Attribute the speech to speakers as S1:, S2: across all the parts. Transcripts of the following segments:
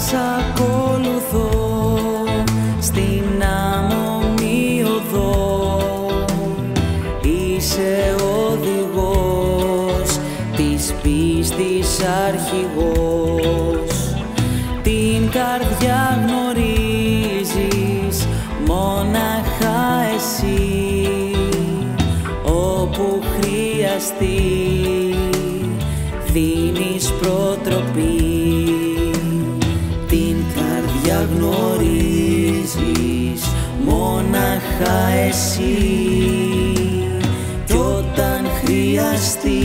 S1: σ' ακολουθώ στην άμμομη οδό. Είσαι οδηγός, της πίστης αρχηγός. Την καρδιά γνωρίζεις μόναχα εσύ, όπου χρειαστεί δίνεις προτροπή. Την καρδιά γνωρίζεις μόναχα εσύ, κι όταν χρειαστεί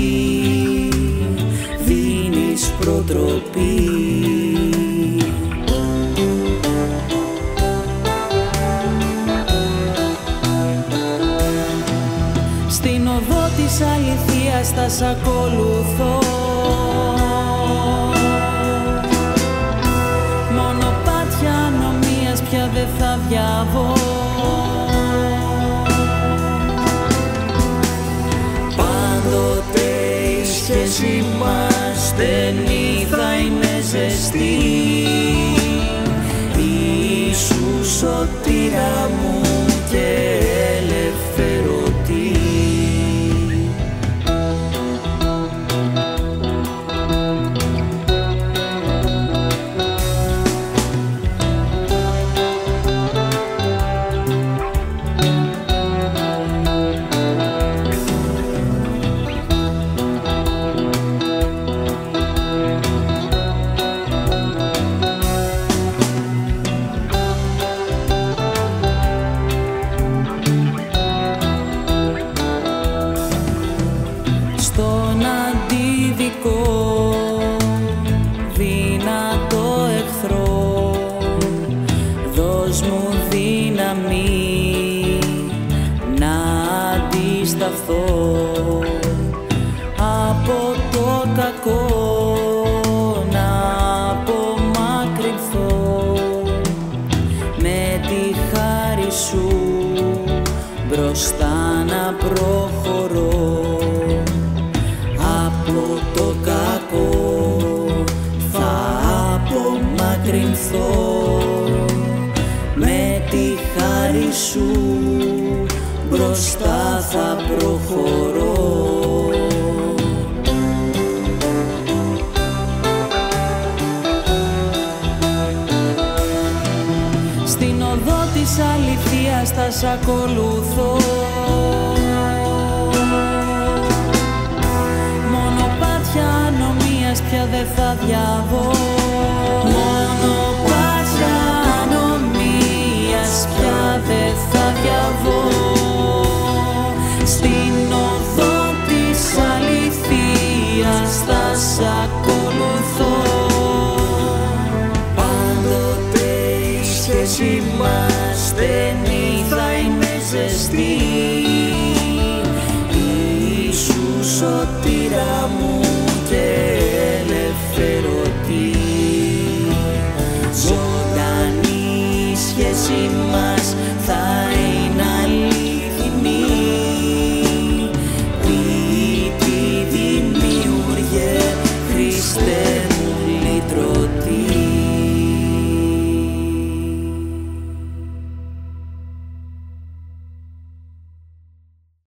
S1: δίνεις προτροπή. Στην οδό της αληθείας θα σ' ακολουθώ, μονοπάτια ανομίας πια δεν θα διαβώ. Πάντοτε η σχέση μας στενή θα είναι ζεστή. Ιησού σωτήρα μου και ελευθερωτή. Στον αντιδικό δυνατό εχθρό, δώσ' μου δύναμη να αντισταθώ. Από το κακό να απομακρυνθώ, με τη χάρη σου μπροστά να προχωρώ. Από το κακό θα απομακρυνθώ, με τη χάρη σου μπροστά θα προχωρώ. Στην οδό της αληθείας θα σ' ακολουθώ, μονοπάτια ανομίας πια δεν θα διαβώ. Μονοπάτια ανομίας πια δεν θα διαβώ. Στην οδό της αληθείας θα σ' ακολουθώ. Πάντοτε η σχέση μας στενή θα είναι ζεστή.